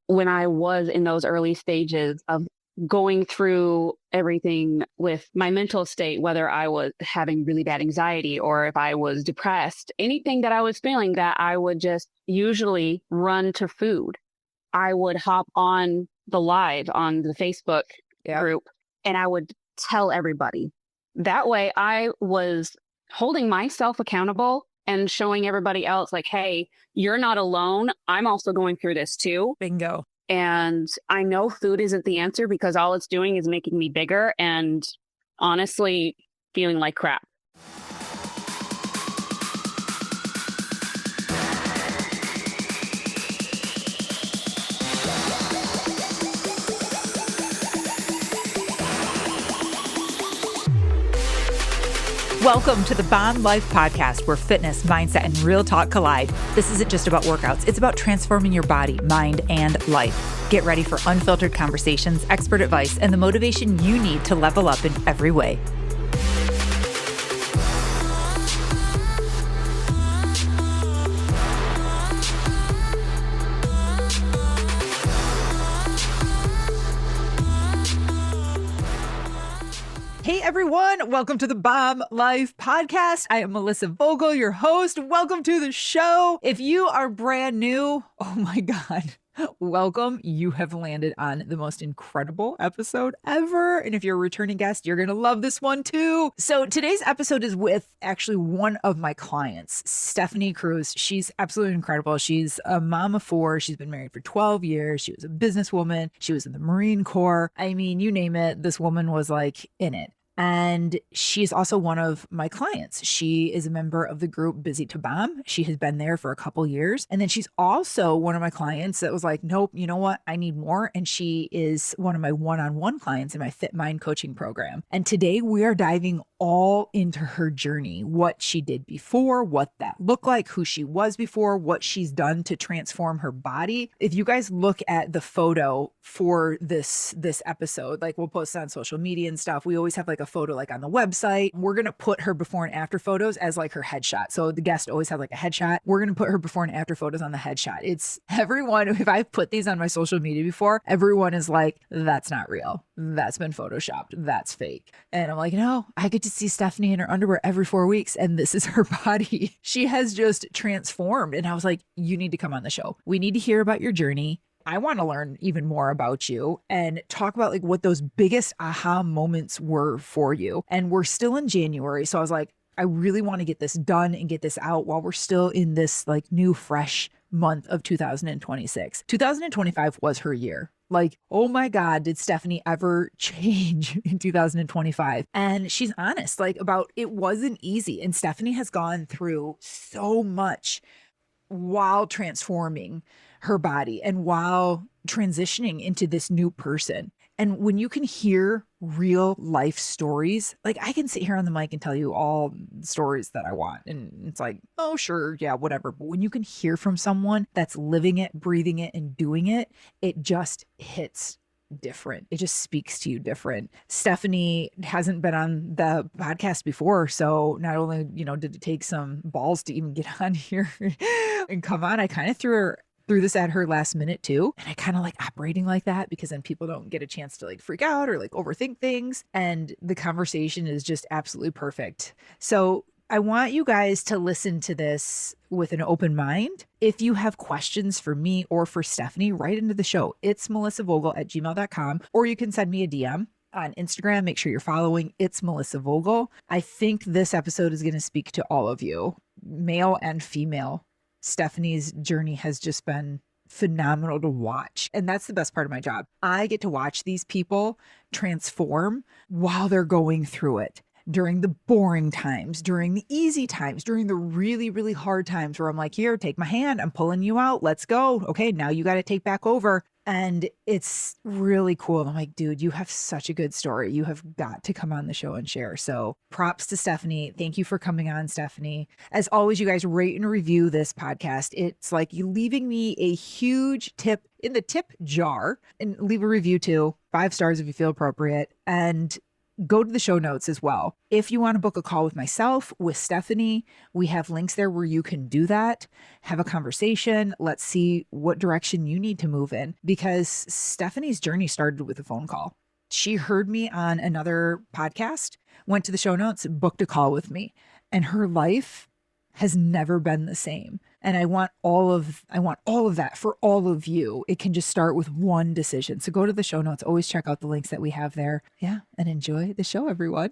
when I was in those early stages of going through everything with my mental state, whether I was having really bad anxiety or if I was depressed, anything that I was feeling, that I would just usually run to food. I would hop on the live on the Facebook Yep. group and I would tell everybody. That way I was holding myself accountable and showing everybody else, like, hey, you're not alone. I'm also going through this too. Bingo. And I know food isn't the answer because all it's doing is making me bigger and honestly feeling like crap. Welcome to the Bomb Life Podcast, where fitness, mindset, and real talk collide. This isn't just about workouts. It's about transforming your body, mind, and life. Get ready for unfiltered conversations, expert advice, and the motivation you need to level up in every way. Hey everyone, welcome to the Bomb Life Podcast. I am Melissa Vogel, your host. Welcome to the show. If you are brand new, oh my God, welcome. You have landed on the most incredible episode ever. And if you're a returning guest, you're going to love this one too. So today's episode is with actually one of my clients, Stephanie Cruz. She's absolutely incredible. She's a mom of four. She's been married for 12 years. She was a businesswoman. She was in the Marine Corps. I mean, you name it, this woman was like in it. And she's also one of my clients. She is a member of the group Busy to Bomb. She has been there for a couple years. And then she's also one of my clients that was like, nope, you know what? I need more. And she is one of my one-on-one clients in my Fit Mind coaching program. And today we are diving all into her journey, what she did before, what that looked like, who she was before, what she's done to transform her body. If you guys look at the photo for this episode, like we'll post it on social media and stuff. We always have like a photo like on the website. We're going to put her before and after photos as like her headshot. So the guest always have like a headshot. We're going to put her before and after photos on the headshot. It's everyone, if I've put these on my social media before, everyone is like, that's not real. That's been photoshopped. That's fake. And I'm like, no, I get to see Stephanie in her underwear every 4 weeks and this is her body. She has just transformed. And I was like, you need to come on the show. We need to hear about your journey. I want to learn even more about you and talk about like what those biggest aha moments were for you. And we're still in January. So I was like, I really want to get this done and get this out while we're still in this like new fresh month of 2026. 2025 was her year. Like, oh my God, did Stephanie ever change in 2025? And she's honest, like about it wasn't easy. And Stephanie has gone through so much while transforming her body and while transitioning into this new person. And when you can hear real life stories, like I can sit here on the mic and tell you all stories that I want. And it's like, oh, sure. Yeah, whatever. But when you can hear from someone that's living it, breathing it, and doing it, it just hits different. It just speaks to you different. Stephanie hasn't been on the podcast before. So not only, did it take some balls to even get on here and come on, I kind of threw this at her last minute too. And I kind of like operating like that because then people don't get a chance to like freak out or like overthink things. And the conversation is just absolutely perfect. So I want you guys to listen to this with an open mind. If you have questions for me or for Stephanie, write into the show. It's melissavogel@gmail.com, or you can send me a DM on Instagram. Make sure you're following It's Melissa Vogel. I think this episode is going to speak to all of you, male and female. Stephanie's journey has just been phenomenal to watch. And that's the best part of my job. I get to watch these people transform while they're going through it. During the boring times, during the easy times, during the really, really hard times where I'm like, here, take my hand. I'm pulling you out. Let's go. Okay, now you got to take back over. And it's really cool. And I'm like, dude, you have such a good story. You have got to come on the show and share. So props to Stephanie. Thank you for coming on, Stephanie. As always, you guys rate and review this podcast. It's like you leaving me a huge tip in the tip jar, and leave a review too. 5 stars if you feel appropriate. And go to the show notes as well. If you want to book a call with myself, with Stephanie, we have links there where you can do that, have a conversation. Let's see what direction you need to move in, because Stephanie's journey started with a phone call. She heard me on another podcast, went to the show notes, booked a call with me, and her life has never been the same. And I want all of that for all of you. It can just start with one decision. So go to the show notes, always check out the links that we have there. Yeah, and enjoy the show, everyone.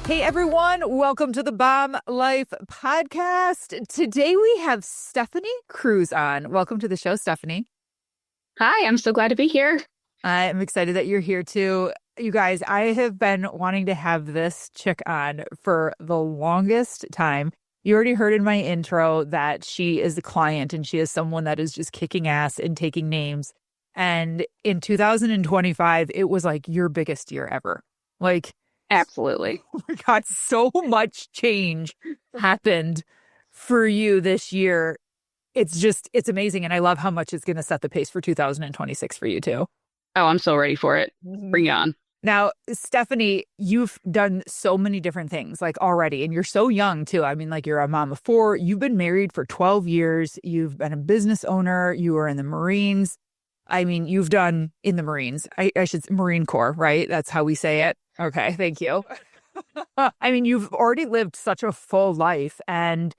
Hey everyone, welcome to the Bomb Life podcast. Today we have Stephanie Cruz on. Welcome to the show, Stephanie. Hi, I'm so glad to be here. I'm excited that you're here too. You guys, I have been wanting to have this chick on for the longest time. You already heard in my intro that she is a client and she is someone that is just kicking ass and taking names. And in 2025, it was like your biggest year ever. Like, absolutely. Oh my God, so much change happened for you this year. It's amazing. And I love how much it's going to set the pace for 2026 for you too. Oh, I'm so ready for it. Bring it on. Now, Stephanie, you've done so many different things like already, and you're so young too. I mean, like you're a mom of 4. You've been married for 12 years. You've been a business owner. You were in the Marines. I mean, you've done in the Marines. I should Marine Corps, right? That's how we say it. Okay, thank you. I mean, you've already lived such a full life. And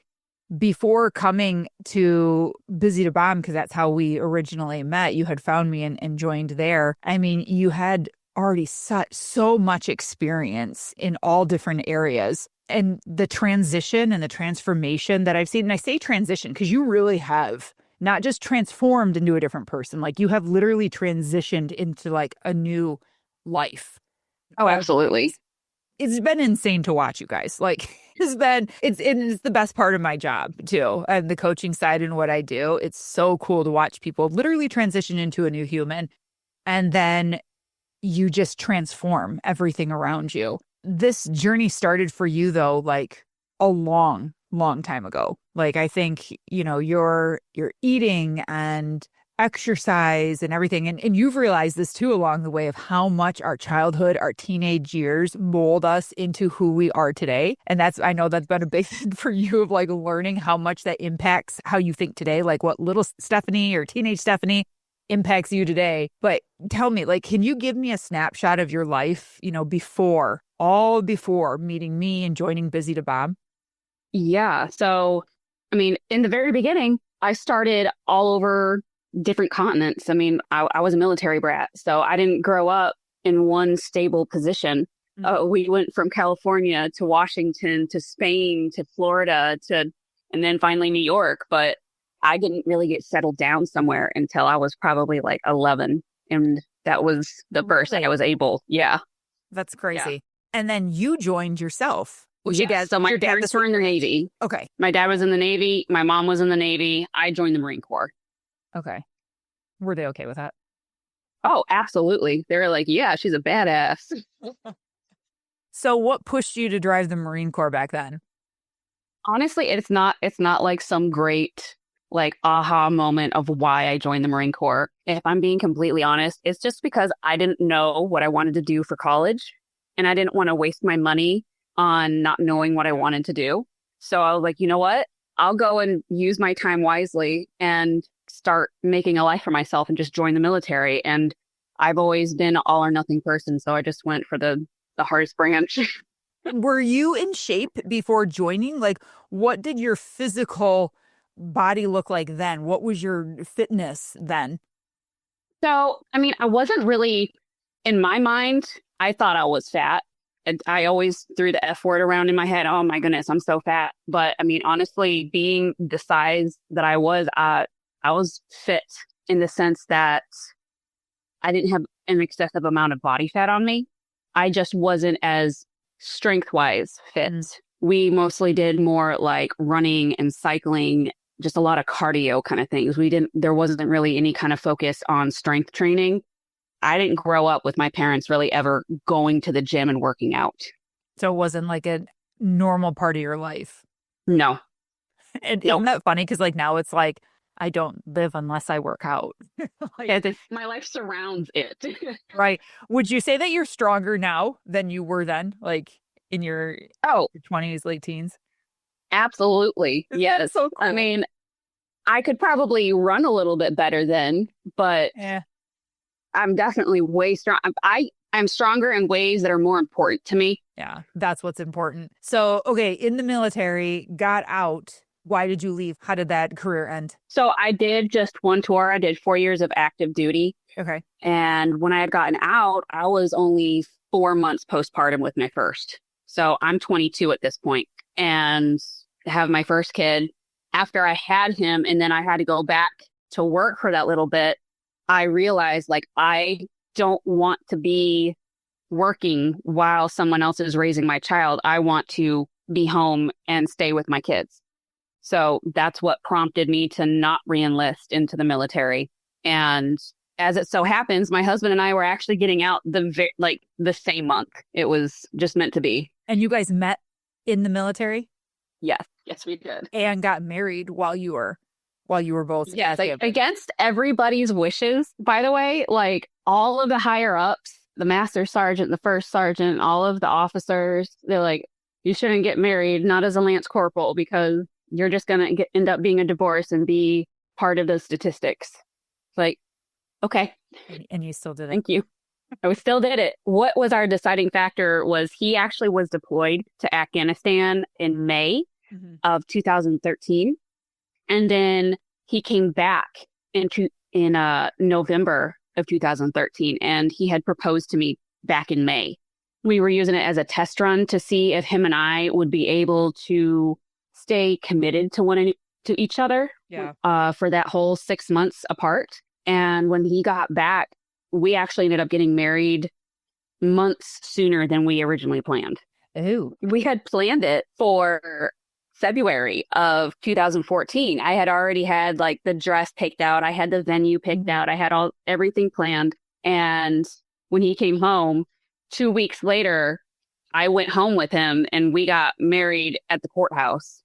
before coming to Busy to Bomb, because that's how we originally met, you had found me and joined there. I mean, you had already so much experience in all different areas. And the transition and the transformation that I've seen, and I say transition because you really have not just transformed into a different person, like you have literally transitioned into like a new life. Oh, absolutely. It's been insane to watch you guys. Like it's the best part of my job too. And the coaching side and what I do, it's so cool to watch people literally transition into a new human. And then you just transform everything around you. This journey started for you though, like a long time ago. Like I think, you know, your eating and exercise and everything. And you've realized this too along the way of how much our childhood, our teenage years mold us into who we are today. And I know that's been a big thing for you of like learning how much that impacts how you think today, like what little Stephanie or teenage Stephanie impacts you today. But tell me, like, can you give me a snapshot of your life, you know, before meeting me and joining Busy to Bomb? Yeah. So, I mean, in the very beginning, I started all over different continents. I mean, I was a military brat, so I didn't grow up in one stable position. We went from California to Washington to Spain to Florida and then finally New York. But I didn't really get settled down somewhere until I was probably like 11. And that was the first thing I was able. Yeah. That's crazy. Yeah. And then you joined yourself. So my parents were in the Navy. Okay. My dad was in the Navy. My mom was in the Navy. I joined the Marine Corps. Okay. Were they okay with that? Oh, absolutely. They were like, yeah, she's a badass. So what pushed you to drive the Marine Corps back then? Honestly, it's not like some great like aha moment of why I joined the Marine Corps. If I'm being completely honest, it's just because I didn't know what I wanted to do for college and I didn't want to waste my money on not knowing what I wanted to do. So I was like, you know what? I'll go and use my time wisely and start making a life for myself and just join the military. And I've always been an all or nothing person. So I just went for the hardest branch. Were you in shape before joining? Like, what did your physical body look like then? What was your fitness then? So, I mean, I wasn't really, in my mind, I thought I was fat. And I always threw the F word around in my head. Oh my goodness, I'm so fat. But I mean, honestly, being the size that I was fit in the sense that I didn't have an excessive amount of body fat on me. I just wasn't as strength-wise fit. We mostly did more like running and cycling, just a lot of cardio kind of things. There wasn't really any kind of focus on strength training. I didn't grow up with my parents really ever going to the gym and working out. So it wasn't like a normal part of your life? No. And isn't that funny? Because like now it's like, I don't live unless I work out. Yeah, Like, my life surrounds it. right. Would you say that you're stronger now than you were then, like in your Oh, 20s, late teens? absolutely. Isn't that Yes. so I cool? mean, I could probably run a little bit better then, but Yeah. I'm definitely way strong. I'm stronger in ways that are more important to me. Yeah, that's what's important. So, okay, in the military, got out. Why did you leave? How did that career end? So I did just one tour. I did 4 years of active duty. Okay. And when I had gotten out, I was only 4 months postpartum with my first. So I'm 22 at this point and have my first kid. After I had him and then I had to go back to work for that little bit, I realized like I don't want to be working while someone else is raising my child. I want to be home and stay with my kids. So that's what prompted me to not reenlist into the military. And as it so happens, my husband and I were actually getting out the same month. It was just meant to be. And you guys met in the military Yes, yes, we did. and got married while you were both Yes, like active. against everybody's wishes, by the way, like all of the higher ups, the master sergeant, the first sergeant, all of the officers, they're like, you shouldn't get married, not as a lance corporal, because you're just going to end up being a divorce and be part of the statistics. It's like, okay, And you still did it. thank you. I still did it. What was our deciding factor was he actually was deployed to Afghanistan in May Mhm. of 2013. And then he came back in November of 2013, and he had proposed to me back in May. We were using it as a test run to see if him and I would be able to stay committed to each other Yeah. for that whole 6 months apart. And when he got back, we actually ended up getting married months sooner than we originally planned. Oh, We had planned it for February of 2014. I had already had like the dress picked out. I had the venue picked out. I had everything planned. And when he came home 2 weeks later, I went home with him and we got married at the courthouse.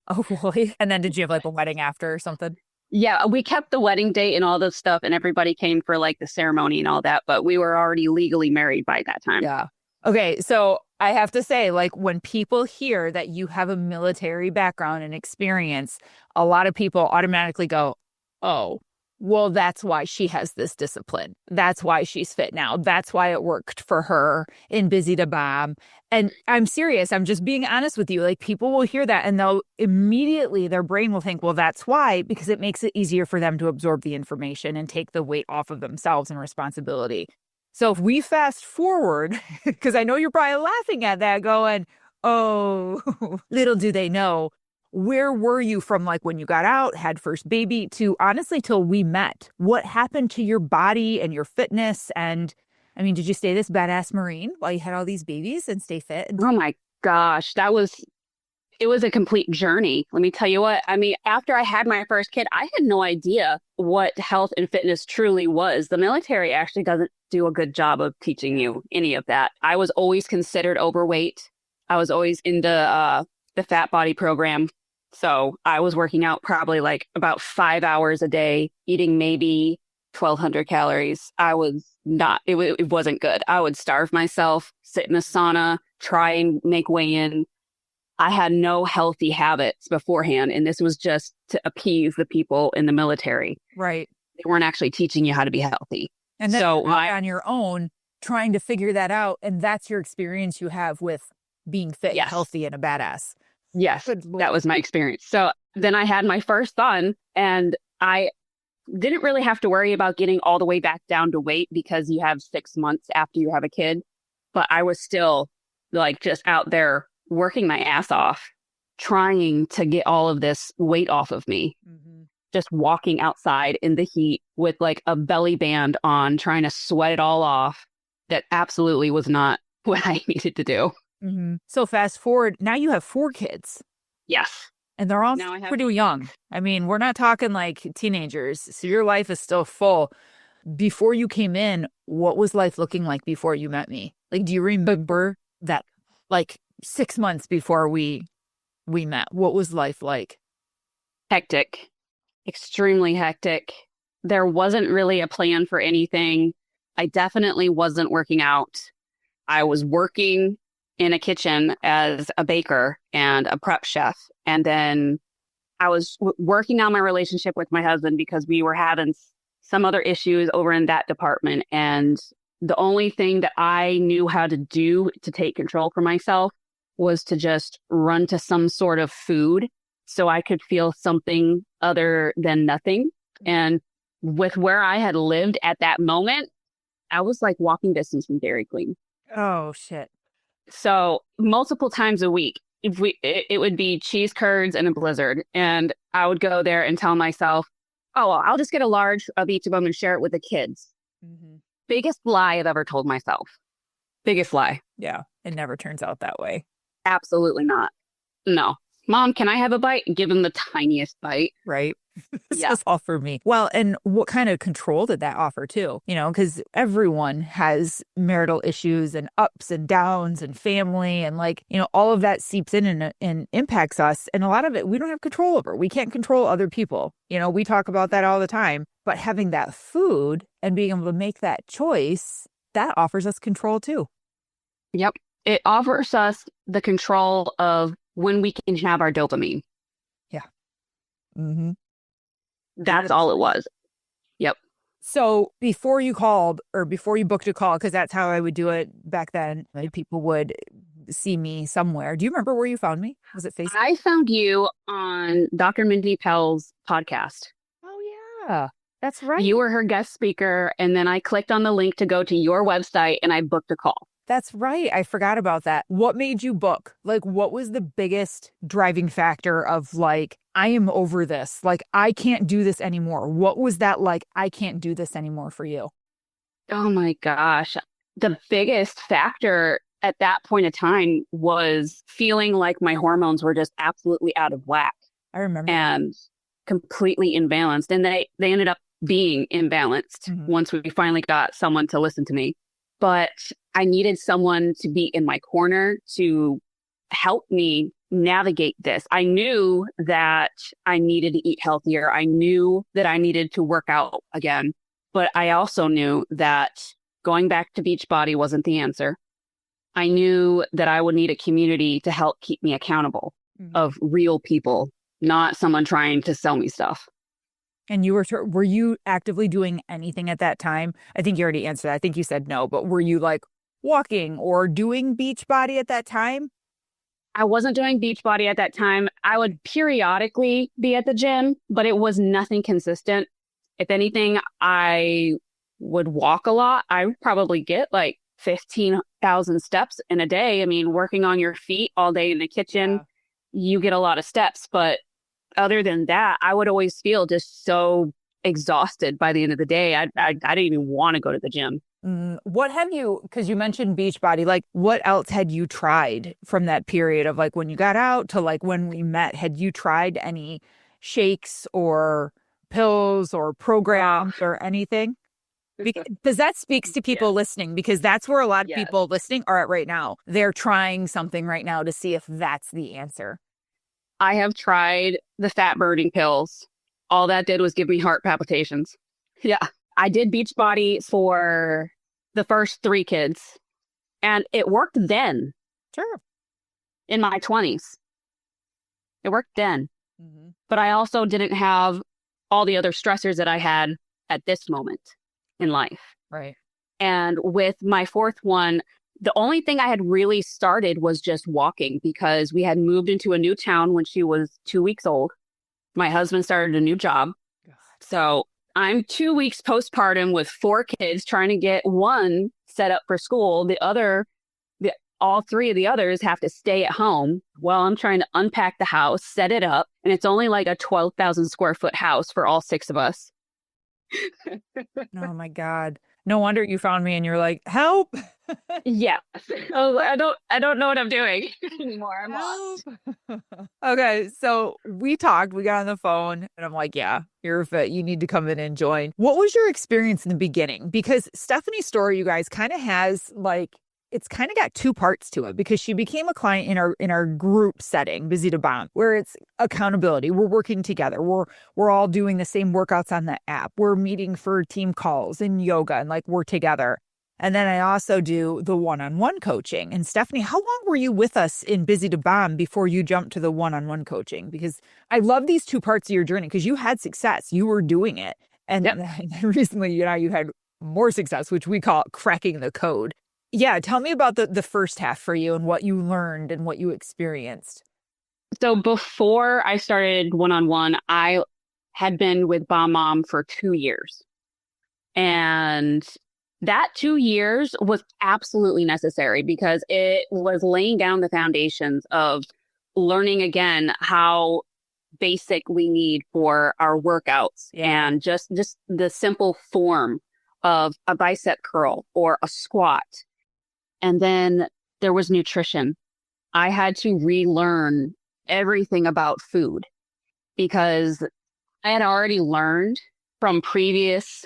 oh, really? And then did you have like a wedding after or something? Yeah, we kept the wedding date and all this stuff, and everybody came for like the ceremony and all that, but we were already legally married by that time. Yeah. Okay, so I have to say, like, when people hear that you have a military background and experience, a lot of people automatically go, oh, well, that's why she has this discipline. That's why she's fit now. That's why it worked for her in Busy to Bomb. And I'm serious. I'm just being honest with you. Like, people will hear that and they'll immediately, their brain will think, well, that's why, because it makes it easier for them to absorb the information and take the weight off of themselves and responsibility. So if we fast forward, because I know you're probably laughing at that going, oh, little do they know, where were you from like when you got out, had first baby to honestly till we met? What happened to your body and your fitness? And I mean, did you stay this badass Marine while you had all these babies and stay fit? Oh my gosh, it was a complete journey. Let me tell you what. I mean, after I had my first kid, I had no idea what health and fitness truly was. The military actually doesn't do a good job of teaching you any of that. I was always considered overweight. I was always in the fat body program. So I was working out probably like about 5 hours a day, eating maybe 1,200 calories. I was not, it wasn't good. I would starve myself, sit in a sauna, try and make weigh-in. I had no healthy habits beforehand, and this was just to appease the people in the military. Right. They weren't actually teaching you how to be healthy. And then So on your own, trying to figure that out. And that's your experience you have with being fit, Yes. healthy, and a badass. yes, Good Lord. that was my experience. So then I had my first son, and I didn't really have to worry about getting all the way back down to weight because you have 6 months after you have a kid. But I was still like just out there working my ass off, trying to get all of this weight off of me. Mm-hmm. Just walking outside in the heat with like a belly band on, trying to sweat it all off. That absolutely was not what I needed to do. Mm-hmm. So fast forward, now you have 4 kids. Yes. And they're all Now I have- pretty young. I mean, we're not talking like teenagers. So your life is still full. Before you came in, what was life looking like before you met me? Like, do you remember that like 6 months before we met? What was life like? Hectic. extremely hectic. There wasn't really a plan for anything. I definitely wasn't working out. I was working in a kitchen as a baker and a prep chef. And then I was working on my relationship with my husband because we were having some other issues over in that department. And the only thing that I knew how to do to take control for myself was to just run to some sort of food so I could feel something other than nothing. And with where I had lived at that moment, I was like walking distance from Dairy Queen. Oh, shit. So multiple times a week, it would be cheese curds and a blizzard. And I would go there and tell myself, oh, well, I'll just get a large of each of them and share it with the kids. Mm-hmm. Biggest lie I've ever told myself. Biggest lie. Yeah. It never turns out that way. Absolutely not. No. Mom, can I have a bite? Give him the tiniest bite. Right. This Yeah. was all for me. Well, and what kind of control did that offer too? You know, because everyone has marital issues and ups and downs and family and like, you know, all of that seeps in and impacts us. And a lot of it we don't have control over. We can't control other people. You know, we talk about that all the time. But having that food and being able to make that choice, that offers us control too. Yep. It offers us the control of when we can have our dopamine. Yeah. Mm-hmm. That's all it was. Yep. So before you called or before you booked a call, because that's how I would do it back then, like people would see me somewhere. Do you remember where you found me? Was it Facebook? I found you on Dr. Mindy Pell's podcast. Oh, yeah. That's right. You were her guest speaker. And then I clicked on the link to go to your website and I booked a call. That's right. I forgot about that. What made you book? Like, what was the biggest driving factor of like, I am over this. Like, I can't do this anymore. What was that like, I can't do this anymore for you? Oh my gosh. The biggest factor at that point of time was feeling like my hormones were just absolutely out of whack. I remember. And completely imbalanced. And they ended up being imbalanced once we finally got someone to listen to me. But I needed someone to be in my corner to help me navigate this. I knew that I needed to eat healthier. I knew that I needed to work out again. But I also knew that going back to Beachbody wasn't the answer. I knew that I would need a community to help keep me accountable of real people, not someone trying to sell me stuff. And you were you actively doing anything at that time? I think you already answered that. I think you said no, but were you like walking or doing Beachbody at that time? I wasn't doing Beachbody at that time. I would periodically be at the gym, but it was nothing consistent. If anything, I would walk a lot. I would probably get like 15,000 steps in a day. I mean, working on your feet all day in the kitchen, you get a lot of steps, but other than that, I would always feel just so exhausted by the end of the day. I didn't even want to go to the gym. What have you, because you mentioned Beachbody, like what else had you tried from that period of like when you got out to like when we met? Had you tried any shakes or pills or programs or anything? Because that speaks to people listening, because that's where a lot of people listening are at right now. They're trying something right now to see if that's the answer. I have tried the fat burning pills. All that did was give me heart palpitations. Yeah. I did Beachbody for the first 3 kids, and it worked then. Sure. In my 20s. It worked then. But I also didn't have all the other stressors that I had at this moment in life. Right. And with my 4th one, the only thing I had really started was just walking, because we had moved into a new town when she was 2 weeks old. My husband started a new job. So I'm 2 weeks postpartum with 4 kids, trying to get one set up for school. All 3 of the others have to stay at home while I'm trying to unpack the house, set it up. And it's only like a 12,000 square foot house for all 6 of us. Oh my God. No wonder you found me and you're like, help. Yeah. I don't know what I'm doing anymore. I'm lost. Okay. So we got on the phone and I'm like, yeah, you're fit. You need to come in and join. What was your experience in the beginning? Because Stephanie's story, you guys, kind of has like it's kind of got two parts to it because she became a client in our group setting, Busy to Bomb, where it's accountability. We're working together. We're all doing the same workouts on the app. We're meeting for team calls and yoga and like we're together. And then I also do the one-on-one coaching. And Stephanie, how long were you with us in Busy to Bomb before you jumped to the one-on-one coaching? Because I love these two parts of your journey because you had success. You were doing it. And Yep. recently, you had more success, which we call cracking the code. Yeah, tell me about the first half for you and what you learned and what you experienced. So before I started one-on-one, I had been with Bomb Mom for 2 years. And that 2 years was absolutely necessary because it was laying down the foundations of learning again how basic we need for our workouts and just the simple form of a bicep curl or a squat. And then there was nutrition. I had to relearn everything about food because I had already learned from previous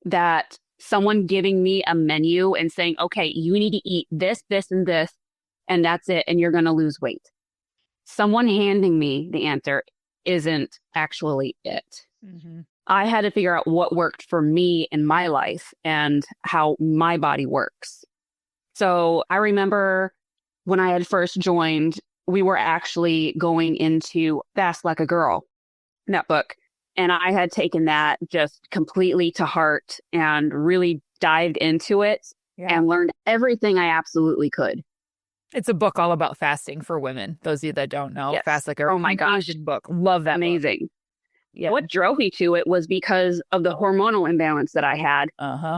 that someone giving me a menu and saying, okay, you need to eat this, this, and this, and that's it, and you're going to lose weight. Someone handing me the answer isn't actually it. Mm-hmm. I had to figure out what worked for me in my life and how my body works. So I remember when I had first joined, we were actually going into Fast Like a Girl, that book. And I had taken that just completely to heart and really dived into it and learned everything I absolutely could. It's a book all about fasting for women. Those of you that don't know, Yes. Fast Like a Girl. Oh my gosh. Book. Love that. Amazing. Book. Yeah. What drove me to it was because of the hormonal imbalance that I had.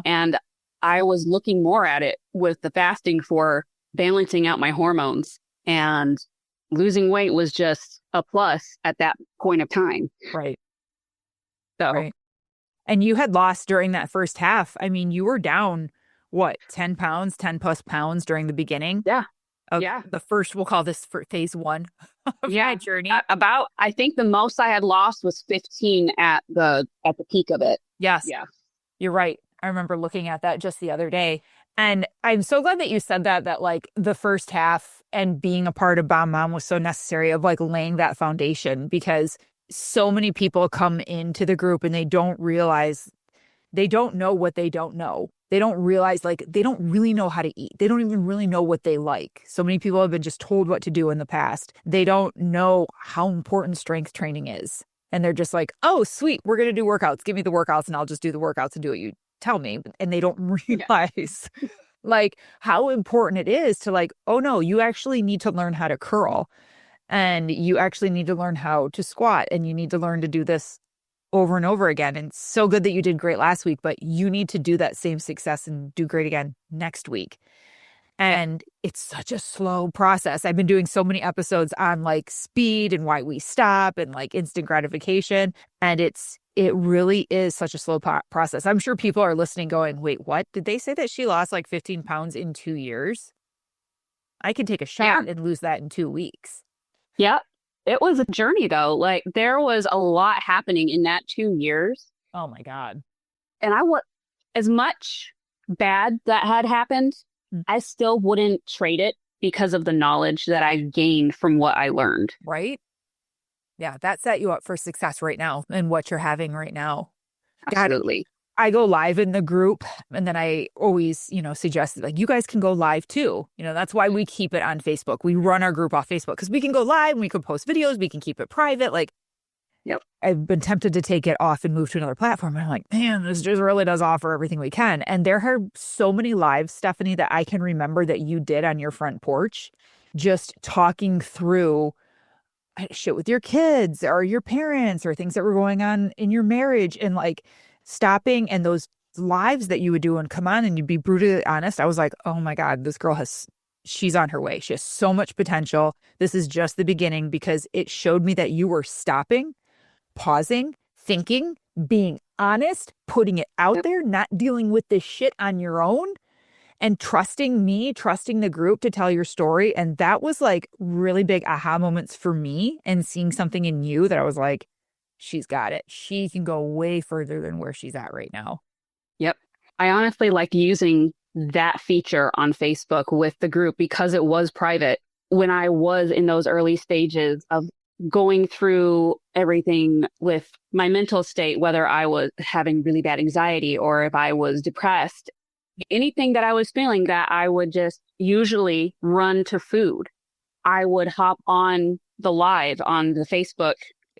And I was looking more at it with the fasting for balancing out my hormones, and losing weight was just a plus at that point of time. Right. So, right. And you had lost during that first half. I mean, you were down, what, 10 pounds, 10 plus pounds during the beginning? Yeah. The first, we'll call this for phase one of my journey. I think the most I had lost was 15 at the peak of it. Yes. Yeah. You're right. I remember looking at that just the other day. And I'm so glad that you said that like the first half and being a part of Bomb Mom was so necessary of like laying that foundation, because so many people come into the group and they don't realize, they don't know what they don't know. They don't realize, like, they don't really know how to eat. They don't even really know what they like. So many people have been just told what to do in the past. They don't know how important strength training is. And they're just like, oh, sweet, we're going to do workouts. Give me the workouts and I'll just do the workouts and do what you tell me. And they don't realize like how important it is to like, oh no, you actually need to learn how to curl, and you actually need to learn how to squat, and you need to learn to do this over and over again. And so good that you did great last week, but you need to do that same success and do great again next week. And it's such a slow process. I've been doing so many episodes on like speed and why we stop and like instant gratification. And it really is such a slow process. I'm sure people are listening going, wait, what? Did they say that she lost like 15 pounds in 2 years? I can take a shot and lose that in 2 weeks. Yeah. It was a journey though. Like there was a lot happening in that 2 years. Oh my God. And as much bad that had happened, I still wouldn't trade it because of the knowledge that I gained from what I learned. Right? Yeah, that set you up for success right now and what you're having right now. Absolutely. I go live in the group, and then I always, suggest like you guys can go live too. That's why we keep it on Facebook. We run our group off Facebook because we can go live and we can post videos. We can keep it private. Like, I've been tempted to take it off and move to another platform. And I'm like, man, this just really does offer everything we can. And there are so many lives, Stephanie, that I can remember that you did on your front porch, just talking through shit with your kids or your parents or things that were going on in your marriage, and like stopping, and those lives that you would do and come on and you'd be brutally honest. I was like, oh my God, this girl she's on her way. She has so much potential. This is just the beginning, because it showed me that you were stopping, pausing, thinking, being honest, putting it out there, not dealing with this shit on your own, and trusting me, trusting the group to tell your story. And that was like really big aha moments for me, and seeing something in you that I was like, she's got it. She can go way further than where she's at right now. Yep. I honestly like using that feature on Facebook with the group because it was private. When I was in those early stages of going through everything with my mental state, whether I was having really bad anxiety or if I was depressed, anything that I was feeling, that I would just usually run to food. I would hop on the live on the Facebook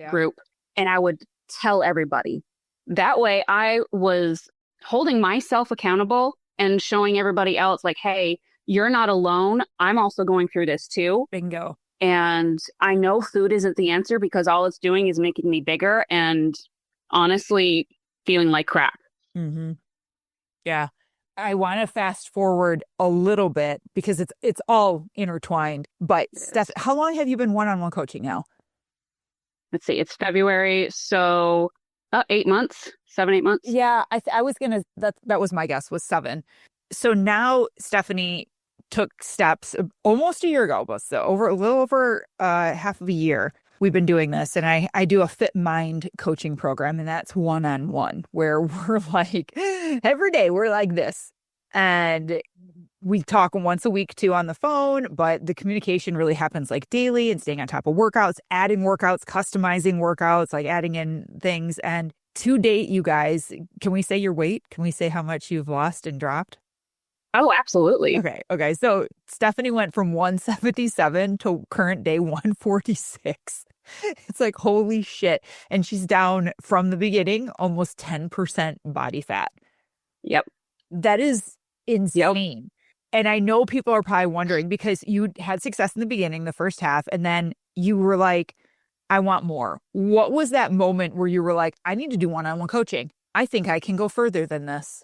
group and I would tell everybody. That way I was holding myself accountable and showing everybody else like, hey, you're not alone. I'm also going through this too. Bingo. And I know food isn't the answer because all it's doing is making me bigger and honestly feeling like crap. Mm-hmm. Yeah. I want to fast forward a little bit because it's all intertwined. But Steph, how long have you been one-on-one coaching now? Let's see, it's February. So 8 months, 7-8 months. Yeah, I was going to, that was my guess, was 7. So now Stephanie took steps almost a year ago, but so a little over half of a year. We've been doing this, and I do a Fit Mind coaching program, and that's one-on-one where we're like, every day we're like this. And we talk once a week too on the phone, but the communication really happens like daily and staying on top of workouts, adding workouts, customizing workouts, like adding in things. And to date, you guys, can we say your weight? Can we say how much you've lost and dropped? Oh, absolutely. Okay. So Stephanie went from 177 to current day 146. It's like, holy shit. And she's down from the beginning, almost 10% body fat. Yep. That is insane. Yep. And I know people are probably wondering because you had success in the beginning, the first half, and then you were like, I want more. What was that moment where you were like, I need to do one-on-one coaching? I think I can go further than this.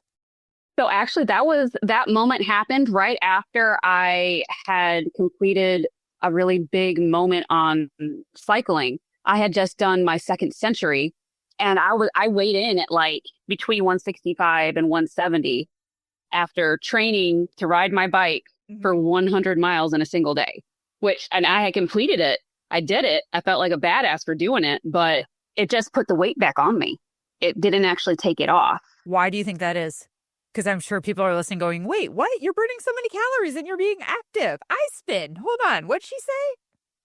So actually that moment happened right after I had completed a really big moment on cycling. I had just done my second century and I weighed in at like between 165 and 170 after training to ride my bike for 100 miles in a single day, and I had completed it. I did it. I felt like a badass for doing it, but it just put the weight back on me. It didn't actually take it off. Why do you think that is? Because I'm sure people are listening going, wait, what? You're burning so many calories and you're being active. I spin. Hold on. What'd she say?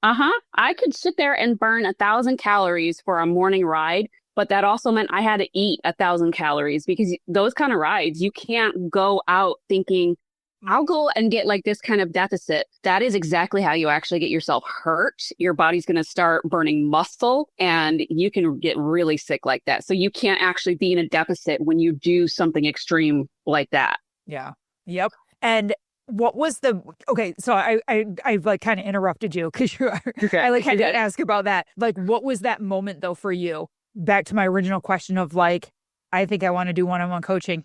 I could sit there and burn 1,000 calories for a morning ride, but that also meant I had to eat 1,000 calories because those kind of rides, you can't go out thinking, I'll go and get like this kind of deficit. That is exactly how you actually get yourself hurt. Your body's going to start burning muscle and you can get really sick like that. So you can't actually be in a deficit when you do something extreme like that. Yeah. Yep. And what was so I like kind of interrupted you because I like had to ask about that. Like, what was that moment though for you? Back to my original question of like, I think I want to do one-on-one coaching.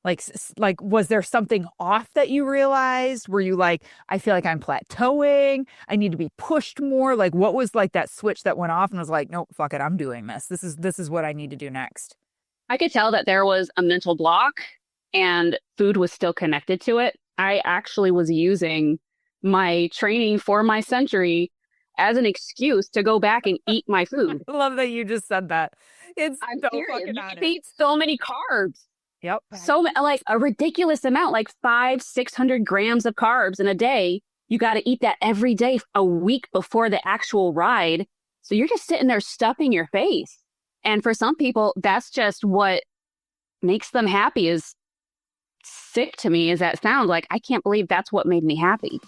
Like, was there something off that you realized? Were you like, I feel like I'm plateauing. I need to be pushed more. Like, what was like that switch that went off and was like, nope, fuck it. I'm doing this. This is what I need to do next. I could tell that there was a mental block and food was still connected to it. I actually was using my training for my century as an excuse to go back and eat my food. I love that you just said that. I'm so fucking honest. You eat so many carbs. Yep. So like a ridiculous amount, like 500-600 grams of carbs in a day. You got to eat that every day a week before the actual ride. So you're just sitting there stuffing your face. And for some people, that's just what makes them happy. Is sick to me as that sounds. Like, I can't believe that's what made me happy.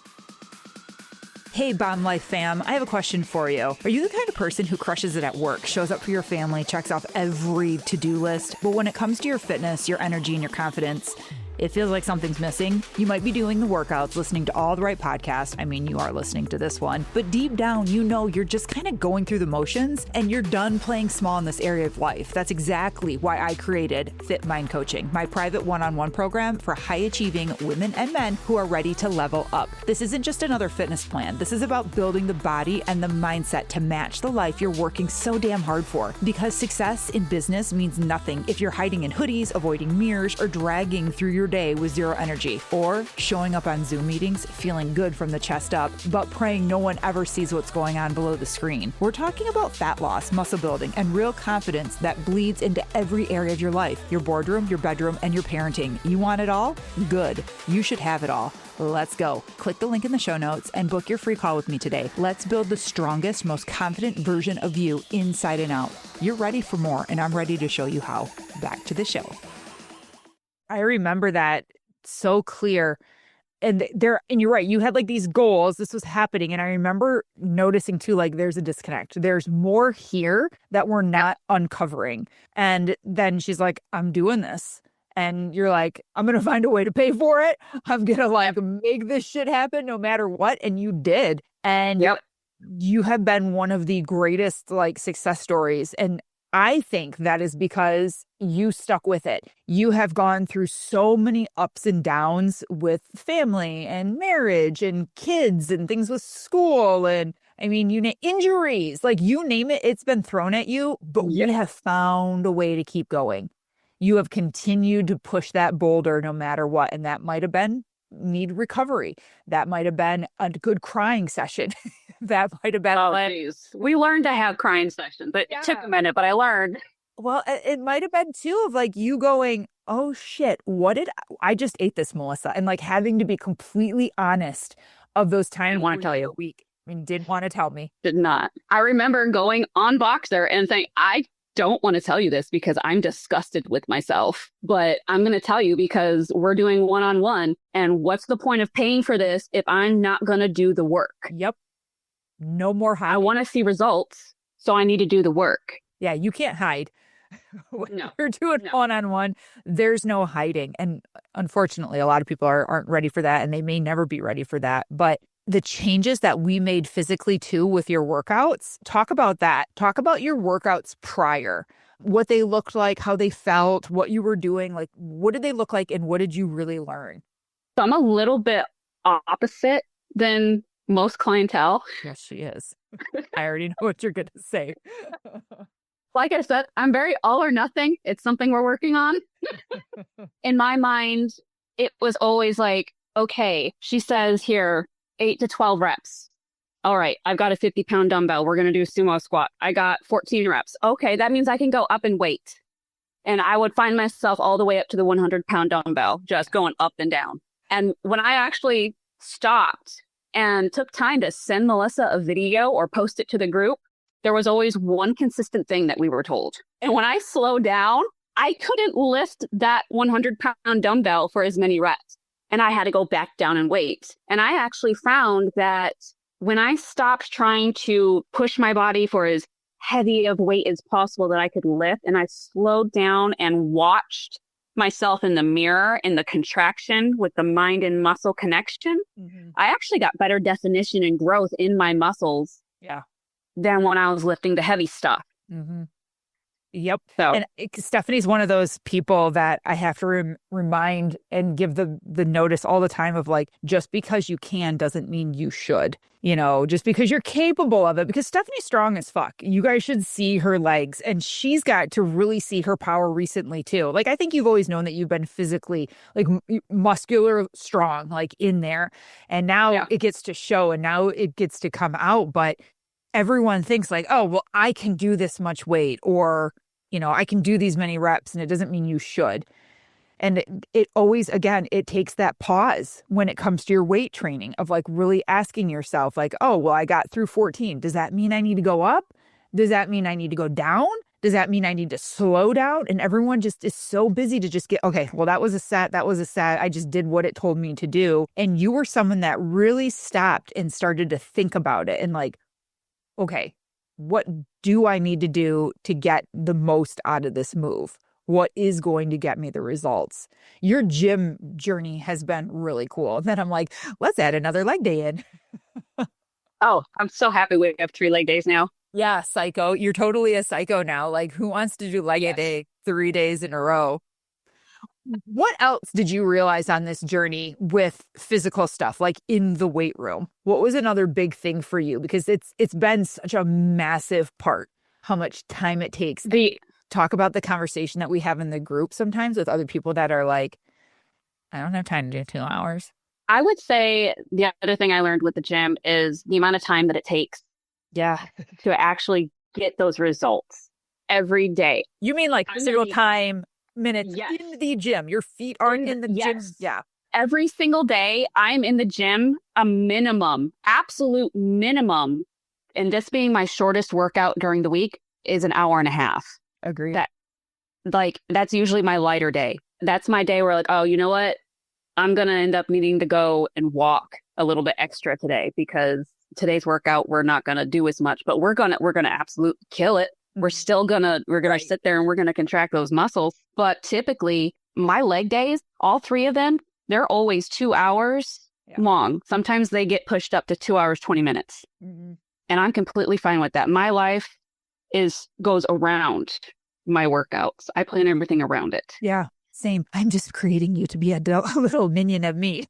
Hey, Bomb Life fam, I have a question for you. Are you the kind of person who crushes it at work, shows up for your family, checks off every to-do list, but when it comes to your fitness, your energy, and your confidence, it feels like something's missing? You might be doing the workouts, listening to all the right podcasts. I mean, you are listening to this one. But deep down, you know you're just kind of going through the motions and you're done playing small in this area of life. That's exactly why I created Fit Mind Coaching, my private one-on-one program for high-achieving women and men who are ready to level up. This isn't just another fitness plan. This is about building the body and the mindset to match the life you're working so damn hard for. Because success in business means nothing if you're hiding in hoodies, avoiding mirrors, or dragging through your your day with zero energy, or showing up on Zoom meetings feeling good from the chest up, but praying no one ever sees what's going on below the screen. We're talking about fat loss, muscle building, and real confidence that bleeds into every area of your life, your boardroom, your bedroom, and your parenting. You want it all? Good. You should have it all. Let's go. Click the link in the show notes and book your free call with me today. Let's build the strongest, most confident version of you inside and out. You're ready for more, and I'm ready to show you how. Back to the show. I remember that so clear. And you're right, you had like these goals, this was happening. And I remember noticing too, like there's a disconnect. There's more here that we're not uncovering. And then she's like, I'm doing this. And you're like, I'm going to find a way to pay for it. I'm going to like make this shit happen no matter what. And you did. And you have been one of the greatest like success stories. And I think that is because you stuck with it. You have gone through so many ups and downs with family and marriage and kids and things with school. And I mean, injuries, like you name it, it's been thrown at you, but you have found a way to keep going. You have continued to push that boulder no matter what. And that might have been need recovery. That might have been a good crying session. That might have been. Oh, geez. We learned to have crying sessions. It took a minute, but I learned. Well, it might have been too of like you going, oh shit, I just ate this, Melissa. And like having to be completely honest of those times. Didn't want to tell you. Weak. I mean, didn't want to tell me. Did not. I remember going on Boxer and saying, I don't want to tell you this because I'm disgusted with myself, but I'm going to tell you because we're doing one-on-one. And what's the point of paying for this if I'm not going to do the work? Yep. No more hiding. I want to see results, so I need to do the work. Yeah, you can't hide. When No. you're doing one-on-one, there's no hiding. And unfortunately, a lot of people aren't ready for that, and they may never be ready for that. But the changes that we made physically too with your workouts, talk about that. Talk about your workouts prior, what they looked like, how they felt, what you were doing. Like, what did they look like, and what did you really learn? So I'm a little bit opposite than most clientele. Yes, she is. I already know what you're going to say. Like I said, I'm very all or nothing. It's something we're working on. In my mind, it was always like, okay, she says here, 8 to 12 reps. All right, I've got a 50-pound dumbbell. We're going to do a sumo squat. I got 14 reps. Okay, that means I can go up in weight. And I would find myself all the way up to the 100-pound dumbbell, just going up and down. And when I actually stopped and took time to send Melissa a video or post it to the group, there was always one consistent thing that we were told. And when I slowed down, I couldn't lift that 100-pound dumbbell for as many reps. And I had to go back down and weight. And I actually found that when I stopped trying to push my body for as heavy of weight as possible that I could lift, and I slowed down and watched myself in the mirror in the contraction with the mind and muscle connection, I actually got better definition and growth in my muscles than when I was lifting the heavy stuff. Yep. So, and Stephanie's one of those people that I have to remind and give the notice all the time of like, just because you can doesn't mean you should, just because you're capable of it, because Stephanie's strong as fuck. You guys should see her legs, and she's got to really see her power recently too. Like, I think you've always known that you've been physically like muscular, strong, like in there. And now it gets to show, and now it gets to come out. But everyone thinks like, oh, well, I can do this much weight, or I can do these many reps, and it doesn't mean you should. And it always, again, it takes that pause when it comes to your weight training of like really asking yourself like, oh, well, I got through 14. Does that mean I need to go up? Does that mean I need to go down? Does that mean I need to slow down? And everyone just is so busy to just get, okay, well, that was a set. That was a set. I just did what it told me to do. And you were someone that really stopped and started to think about it and like, okay, what do I need to do to get the most out of this move? What is going to get me the results? Your gym journey has been really cool. And then I'm like, let's add another leg day in. Oh, I'm so happy we have 3 leg days now. Yeah, psycho. You're totally a psycho now. Like, who wants to do leg day 3 days in a row? What else did you realize on this journey with physical stuff, like in the weight room? What was another big thing for you? Because it's been such a massive part, how much time it takes. Talk about the conversation that we have in the group sometimes with other people that are like, I don't have time to do 2 hours. I would say the other thing I learned with the gym is the amount of time that it takes Yeah. to actually get those results every day. You mean like physical time, minutes Yes. in the gym? Your feet aren't in the gym? Yes. Yeah. Every single day, I'm in the gym a minimum, absolute minimum. And this being my shortest workout during the week is an hour and a half. Agreed. That's usually my lighter day. That's my day where like, oh, you know what? I'm going to end up needing to go and walk a little bit extra today because today's workout, we're not going to do as much, but we're going to absolutely kill it. We're going to sit there and we're going to contract those muscles. But typically my leg days, all three of them, they're always 2 hours long. Sometimes they get pushed up to 2 hours, 20 minutes. Mm-hmm. And I'm completely fine with that. My life goes around my workouts. I plan everything around it. Yeah. Same. I'm just creating you to be a little minion of me.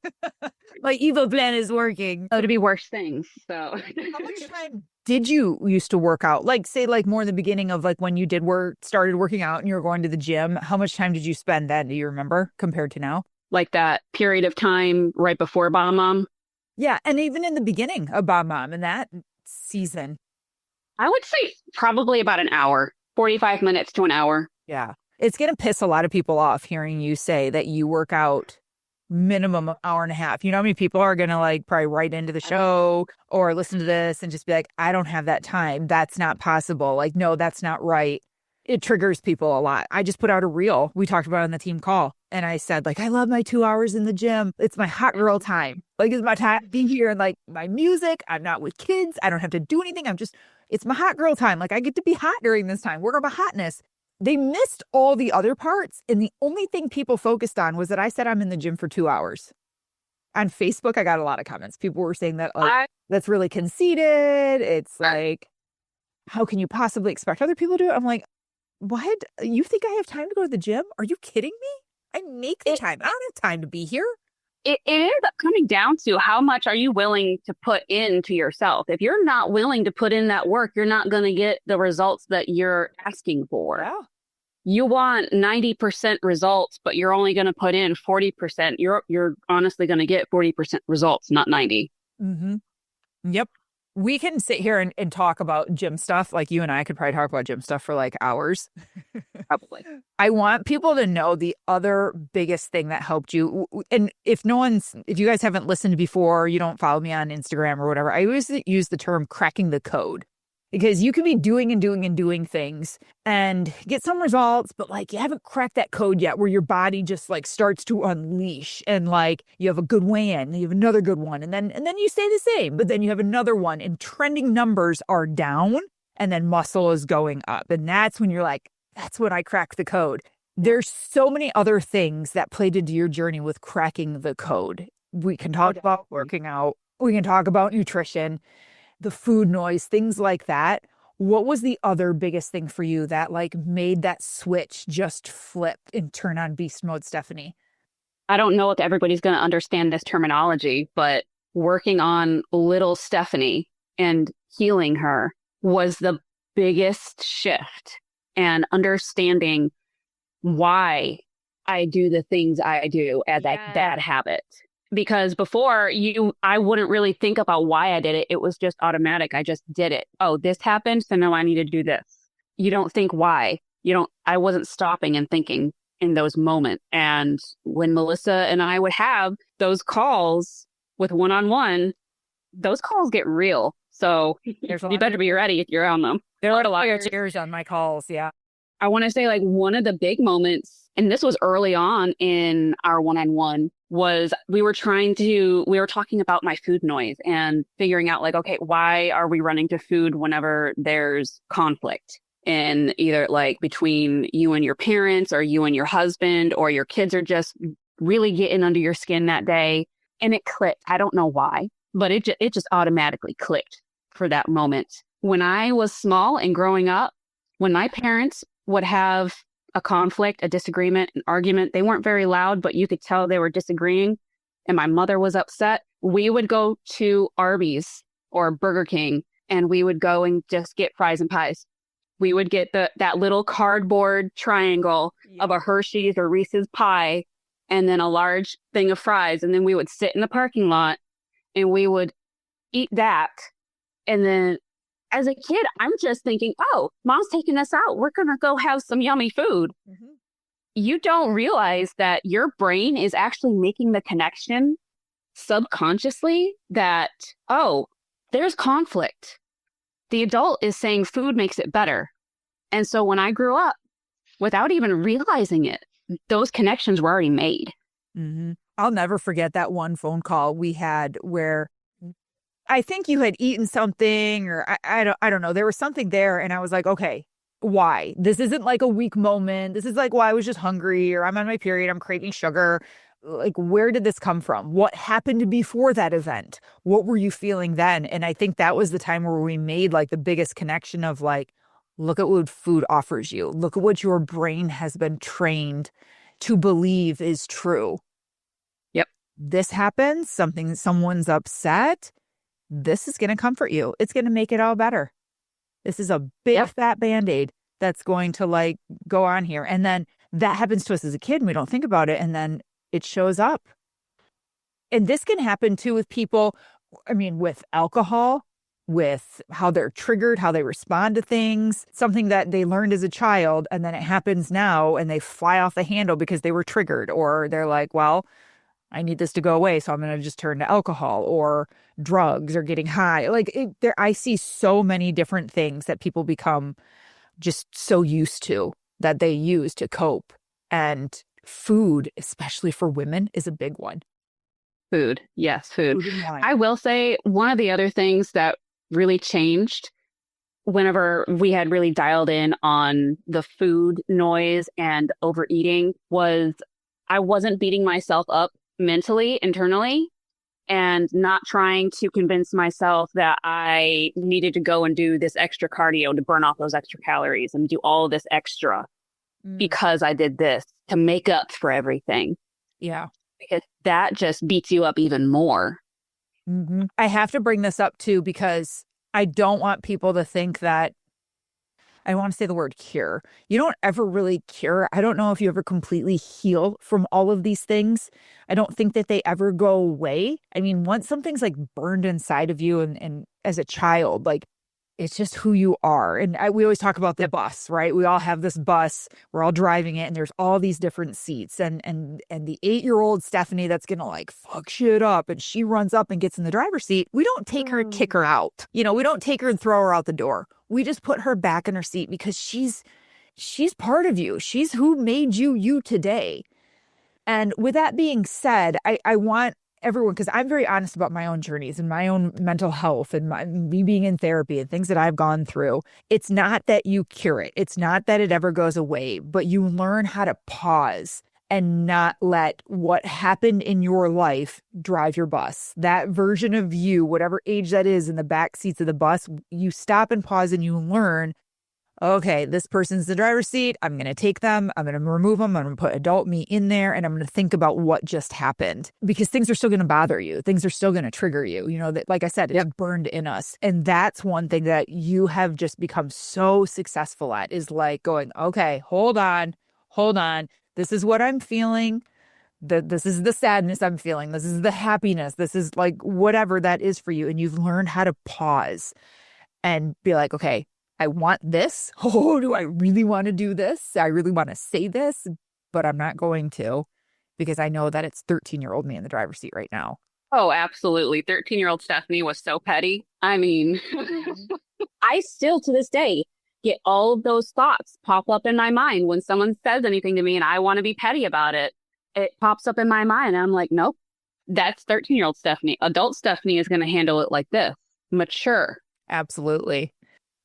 My evil plan is working. Oh, to be worse things. So how much time did you used to work out? Like say like more in the beginning of like when you started working out and you were going to the gym. How much time did you spend then? Do you remember compared to now? Like that period of time right before Bomb Mom? Yeah. And even in the beginning of Bomb Mom in that season. I would say probably about an hour, 45 minutes to an hour. Yeah. It's going to piss a lot of people off hearing you say that you work out minimum an hour and a half. You know how many people are going to like probably write into the show or listen to this and just be like, I don't have that time. That's not possible. Like, no, that's not right. It triggers people a lot. I just put out a reel. We talked about it on the team call. And I said, like, I love my 2 hours in the gym. It's my hot girl time. Like, it's my time being here and like my music. I'm not with kids. I don't have to do anything. It's my hot girl time. Like, I get to be hot during this time. Work on my hotness. They missed all the other parts. And the only thing people focused on was that I said I'm in the gym for 2 hours. On Facebook, I got a lot of comments. People were saying that like, that's really conceited. It's like, how can you possibly expect other people to do it? I'm like, what? You think I have time to go to the gym? Are you kidding me? I make the time. I don't have time to be here. It ends up coming down to how much are you willing to put into yourself? If you're not willing to put in that work, you're not going to get the results that you're asking for. Yeah. You want 90% results, but you're only going to put in 40%. You're honestly going to get 40% results, not 90. Mm-hmm. Yep. We can sit here and talk about gym stuff. Like you and I could probably talk about gym stuff for like hours. Probably. I want people to know the other biggest thing that helped you. And if you guys haven't listened before, you don't follow me on Instagram or whatever, I always use the term cracking the code. Because you can be doing and doing and doing things and get some results, but like you haven't cracked that code yet where your body just like starts to unleash and like you have a good weigh-in and you have another good one and then you stay the same, but then you have another one and trending numbers are down and then muscle is going up. And that's when you're like, that's when I cracked the code. There's so many other things that played into your journey with cracking the code. We can talk about working out. We can talk about nutrition, the food noise, things like that. What was the other biggest thing for you that like made that switch just flip and turn on beast mode, Stephanie? I don't know if everybody's going to understand this terminology, but working on little Stephanie and healing her was the biggest shift, and understanding why I do the things I do as a bad habit. Because before I wouldn't really think about why I did it. It was just automatic. I just did it. Oh, this happened. So now I need to do this. You don't think why. I wasn't stopping and thinking in those moments. And when Melissa and I would have those calls with one-on-one, those calls get real. So you better be ready if you're on them. There are a lot of tears on my calls. Yeah. I want to say like one of the big moments, and this was early on in our one-on-one, was we were talking about my food noise and figuring out like, okay, why are we running to food whenever there's conflict in either like between you and your parents or you and your husband, or your kids are just really getting under your skin that day. And it clicked. I don't know why, but it just automatically clicked for that moment. When I was small and growing up, when my parents would have a conflict, a disagreement, an argument, they weren't very loud, but you could tell they were disagreeing, and my mother was upset, we would go to Arby's or Burger King and we would go and just get fries and pies. We would get that little cardboard triangle of a Hershey's or Reese's pie, and then a large thing of fries. And then we would sit in the parking lot and we would eat that. And then as a kid, I'm just thinking, oh, mom's taking us out. We're going to go have some yummy food. Mm-hmm. You don't realize that your brain is actually making the connection subconsciously that, oh, there's conflict. The adult is saying food makes it better. And so when I grew up, without even realizing it, those connections were already made. Mm-hmm. I'll never forget that one phone call we had where I think you had eaten something, or I don't know. There was something there, and I was like, okay, why? This isn't like a weak moment. This is like, well, I was just hungry, or I'm on my period, I'm craving sugar. Like, where did this come from? What happened before that event? What were you feeling then? And I think that was the time where we made like the biggest connection of like, look at what food offers you. Look at what your brain has been trained to believe is true. Yep. This happens, someone's upset. This is going to comfort you. It's going to make it all better. This is a big fat Band-Aid that's going to like go on here. And then that happens to us as a kid and we don't think about it. And then it shows up. And this can happen too with people, I mean, with alcohol, with how they're triggered, how they respond to things, something that they learned as a child, and then it happens now and they fly off the handle because they were triggered, or they're like, well, I need this to go away, so I'm going to just turn to alcohol or drugs or getting high. I see so many different things that people become just so used to that they use to cope. And food, especially for women, is a big one. Food. Yes, food. I will say one of the other things that really changed whenever we had really dialed in on the food noise and overeating was I wasn't beating myself up mentally, internally, and not trying to convince myself that I needed to go and do this extra cardio to burn off those extra calories and do all this extra because I did this to make up for everything. Yeah. Because that just beats you up even more. Mm-hmm. I have to bring this up too, because I don't want people to think that, I want to say the word cure. You don't ever really cure. I don't know if you ever completely heal from all of these things. I don't think that they ever go away. I mean, once something's like burned inside of you and as a child, like it's just who you are. And we always talk about the bus, right? We all have this bus. We're all driving it and there's all these different seats. And the 8-year-old Stephanie that's going to like fuck shit up and she runs up and gets in the driver's seat. We don't take her and kick her out. You know, we don't take her and throw her out the door. We just put her back in her seat because she's part of you. She's who made you today. And with that being said, I want everyone, because I'm very honest about my own journeys and my own mental health and me being in therapy and things that I've gone through. It's not that you cure it. It's not that it ever goes away, but you learn how to pause and not let what happened in your life drive your bus. That version of you, whatever age that is in the back seats of the bus, you stop and pause and you learn, okay, this person's the driver's seat. I'm going to take them. I'm going to remove them. I'm going to put adult me in there and I'm going to think about what just happened, because things are still going to bother you. Things are still going to trigger you. You know, that, like I said, it's burned in us. And that's one thing that you have just become so successful at, is like going, okay, hold on. This is what I'm feeling. This is the sadness I'm feeling. This is the happiness. This is like whatever that is for you. And you've learned how to pause and be like, okay, I want this. Oh, do I really want to do this? I really want to say this, but I'm not going to, because I know that it's 13-year-old me in the driver's seat right now. Oh, absolutely. 13-year-old Stephanie was so petty. I mean, I still to this day get all of those thoughts pop up in my mind when someone says anything to me and I want to be petty about it. It pops up in my mind and I'm like, nope, that's 13-year-old Stephanie. Adult Stephanie is going to handle it like this. Mature. Absolutely.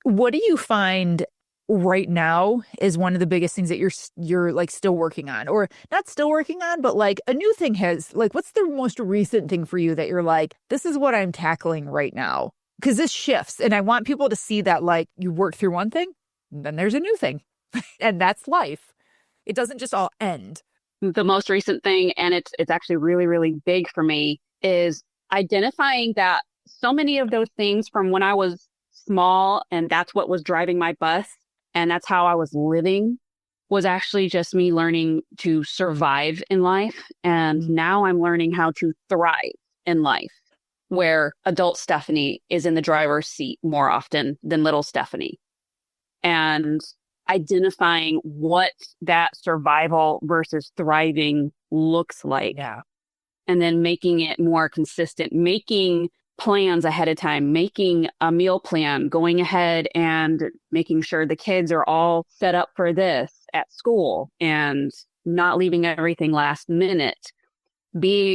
What do you find right now is one of the biggest things that you're like still working on, or not still working on, but like a new thing has, like, what's the most recent thing for you that you're like, this is what I'm tackling right now? Because this shifts. And I want people to see that, like, you work through one thing, then there's a new thing. And that's life. It doesn't just all end. The most recent thing, and it's actually really, really big for me, is identifying that so many of those things from when I was small, and that's what was driving my bus, and that's how I was living, was actually just me learning to survive in life. And now I'm learning how to thrive in life, where adult Stephanie is in the driver's seat more often than little Stephanie. And identifying what that survival versus thriving looks like. Yeah. And then making it more consistent, making plans ahead of time, making a meal plan, going ahead and making sure the kids are all set up for this at school and not leaving everything last minute.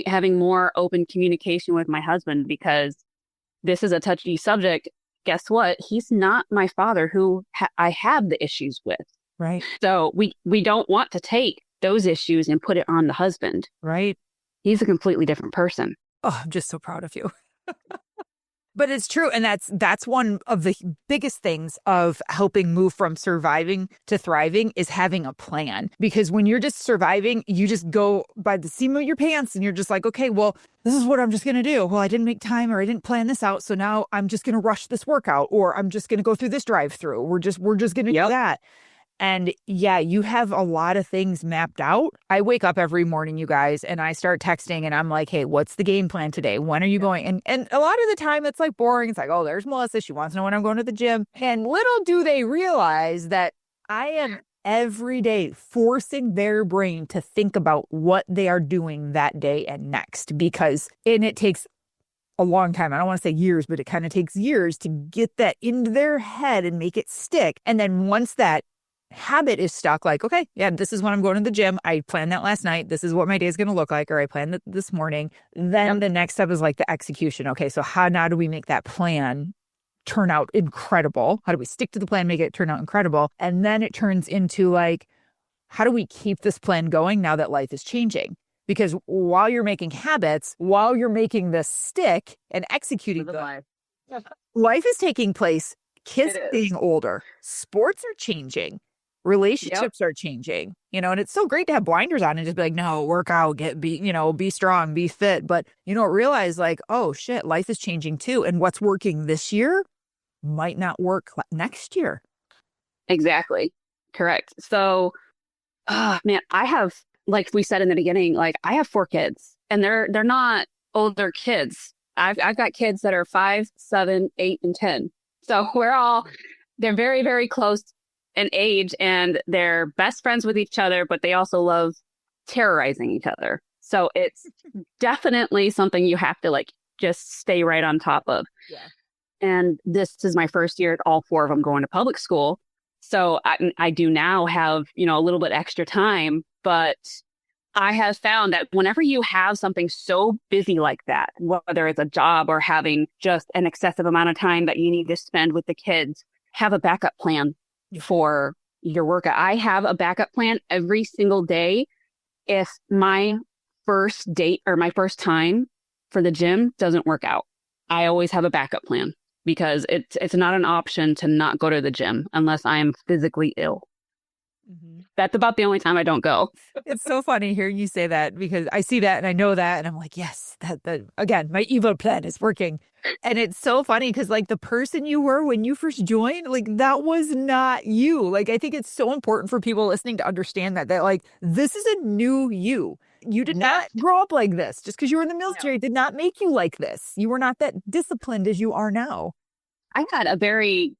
Having more open communication with my husband, because this is a touchy subject. Guess what? He's not my father who I have the issues with. Right. So we don't want to take those issues and put it on the husband. Right. He's a completely different person. Oh, I'm just so proud of you. But it's true. And that's one of the biggest things of helping move from surviving to thriving is having a plan. Because when you're just surviving, you just go by the seam of your pants and you're just like, okay, well, this is what I'm just going to do. Well, I didn't make time or I didn't plan this out. So now I'm just going to rush this workout or I'm just going to go through this drive through. We're just going to do that. And yeah, you have a lot of things mapped out. I wake up every morning, you guys, and I start texting and I'm like, hey, what's the game plan today? When are you going? And a lot of the time it's like boring. It's like, oh, there's Melissa. She wants to know when I'm going to the gym. And little do they realize that I am every day forcing their brain to think about what they are doing that day and next, and it takes a long time. I don't want to say years, but it kind of takes years to get that into their head and make it stick. And then once that habit is stuck, like, okay, yeah, this is when I'm going to the gym. I planned that last night. This is what my day is going to look like, or I planned it this morning. Then the next step is like the execution. Okay, so how now do we make that plan turn out incredible? How do we stick to the plan, make it turn out incredible? And then it turns into like, how do we keep this plan going now that life is changing? Because while you're making habits, while you're making this stick and executing them, life is taking place. Kids are getting older. Sports are changing. Relationships are changing, and it's so great to have blinders on and just be like, no, work out, be strong, be fit. But, realize like, oh shit, life is changing too. And what's working this year might not work next year. Exactly. Correct. So, man, I have, like we said in the beginning, like I have 4 kids and they're not older kids. I've got kids that are 5, 7, 8, and 10. So they're very, very close in age and they're best friends with each other, but they also love terrorizing each other. So it's definitely something you have to like just stay right on top of. Yeah. And this is my first year at all 4 of them going to public school. So I do now have, a little bit extra time, but I have found that whenever you have something so busy like that, whether it's a job or having just an excessive amount of time that you need to spend with the kids, have a backup plan for your workout. I have a backup plan every single day. If my first date or my first time for the gym doesn't work out, I always have a backup plan because it's not an option to not go to the gym unless I am physically ill. Mm-hmm. That's about the only time I don't go. It's so funny hearing you say that because I see that and I know that and I'm like, yes, that again, my evil plan is working. And it's so funny because like the person you were when you first joined, like that was not you. Like I think it's so important for people listening to understand that like this is a new you. You did not grow up like this. Just because you were in the military did not make you like this. You were not that disciplined as you are now. I had a very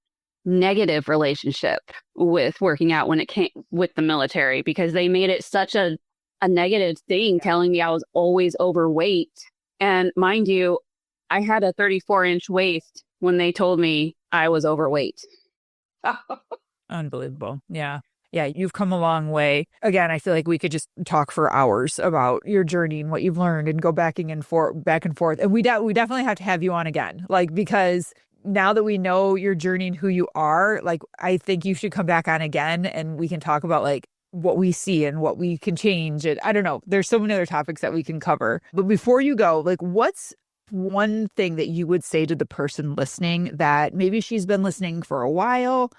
negative relationship with working out when it came with the military because they made it such a negative thing, telling me I was always overweight. And mind you, I had a 34-inch waist when they told me I was overweight. Unbelievable. Yeah. Yeah, you've come a long way. Again, I feel like we could just talk for hours about your journey and what you've learned and go back and forth. And we definitely have to have you on again, like because now that we know your journey and who you are, like, I think you should come back on again and we can talk about like what we see and what we can change. And I don't know, there's so many other topics that we can cover. But before you go, like, what's one thing that you would say to the person listening that maybe she's been listening for a while,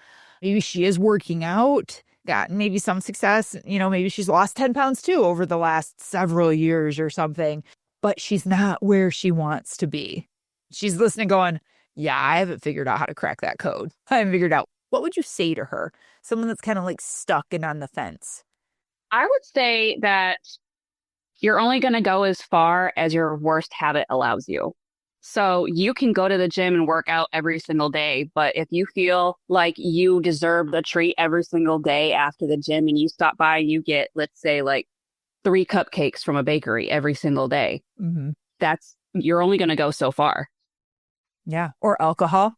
maybe she is working out, got maybe some success, maybe she's lost 10 pounds too over the last several years or something, but she's not where she wants to be. She's listening going, yeah, I haven't figured out how to crack that code. I haven't figured out what would you say to her? Someone that's kind of like stuck and on the fence. I would say that you're only going to go as far as your worst habit allows you. So you can go to the gym and work out every single day, but if you feel like you deserve the treat every single day after the gym and you stop by, you get, let's say, like 3 cupcakes from a bakery every single day. Mm-hmm. You're only going to go so far. Yeah. Or alcohol.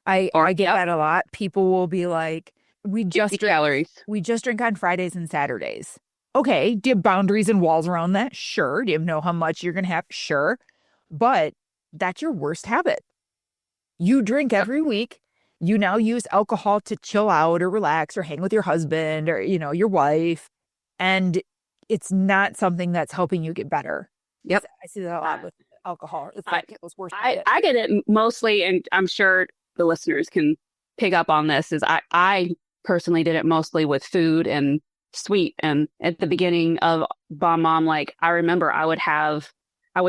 I get that a lot. People will be like, we just drink on Fridays and Saturdays. Okay. Do you have boundaries and walls around that? Sure. Do you know how much you're going to have? Sure. But that's your worst habit. You drink every week. You now use alcohol to chill out or relax or hang with your husband or, your wife. And it's not something that's helping you get better. Yep. I see that a lot with alcohol. It's like people's worst habit. I get it mostly, and I'm sure the listeners can pick up on this, is I personally did it mostly with food and sweet. And at the beginning of Bomb Mom, like I remember I would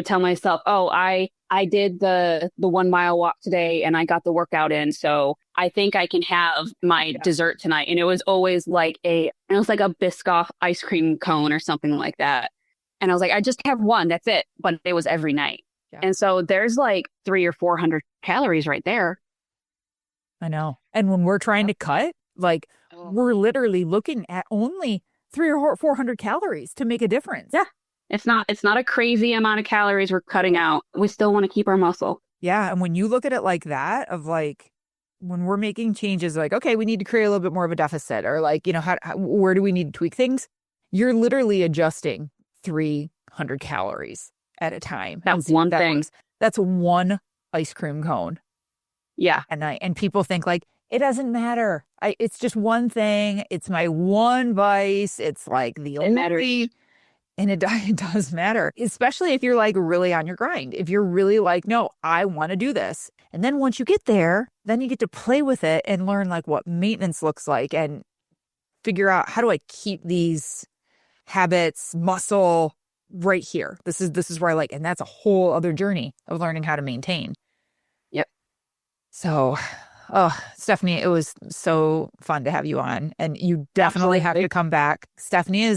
tell myself, oh, I did the 1 mile walk today and I got the workout in. So I think I can have my dessert tonight. And it was always like a Biscoff ice cream cone or something like that. And I was like, I just have one, that's it. But it was every night. Yeah. And so there's like 300 or 400 calories right there. I know. And when we're trying to cut, like we're literally looking at only 300 or 400 calories to make a difference. Yeah. It's not a crazy amount of calories we're cutting out. We still want to keep our muscle. Yeah. And when you look at it like that, of like, when we're making changes, like, okay, we need to create a little bit more of a deficit, or like, where do we need to tweak things? You're literally adjusting 300 calories at a time. That's one thing. That's one ice cream cone. Yeah. And people think like, it doesn't matter. It's just one thing. It's my one vice. It's like the only matters. And it does matter, especially if you're like really on your grind. If you're really like, no, I want to do this. And then once you get there, then you get to play with it and learn like what maintenance looks like and figure out, how do I keep these habits, muscle right here? This is where I like, and that's a whole other journey of learning how to maintain. Yep. So, Stephanie, it was so fun to have you on, and you definitely have to come back. Stephanie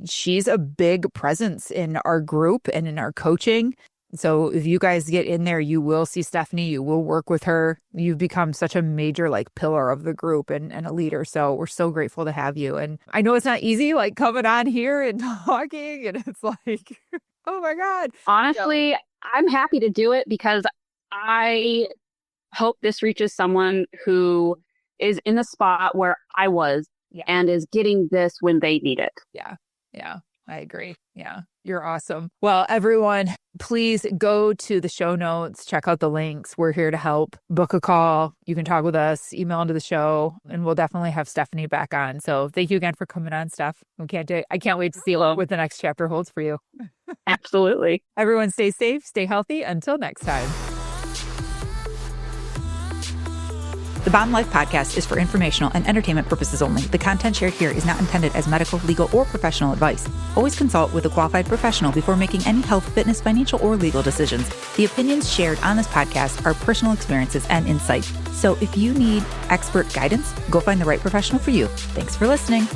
she's a big presence in our group and in our coaching. So if you guys get in there, you will see Stephanie, you will work with her. You've become such a major like pillar of the group and a leader. So we're so grateful to have you. And I know it's not easy, like coming on here and talking, and it's like, oh my God. Honestly, I'm happy to do it because I hope this reaches someone who is in the spot where I was and is getting this when they need it. Yeah. Yeah. I agree. Yeah. You're awesome. Well, everyone, please go to the show notes, check out the links. We're here to help. Book a call. You can talk with us, email into the show, and we'll definitely have Stephanie back on. So thank you again for coming on, Steph. I can't wait to see what the next chapter holds for you. Absolutely. Everyone stay safe, stay healthy. Until next time. The Bomb Life podcast is for informational and entertainment purposes only. The content shared here is not intended as medical, legal, or professional advice. Always consult with a qualified professional before making any health, fitness, financial, or legal decisions. The opinions shared on this podcast are personal experiences and insight. So if you need expert guidance, go find the right professional for you. Thanks for listening.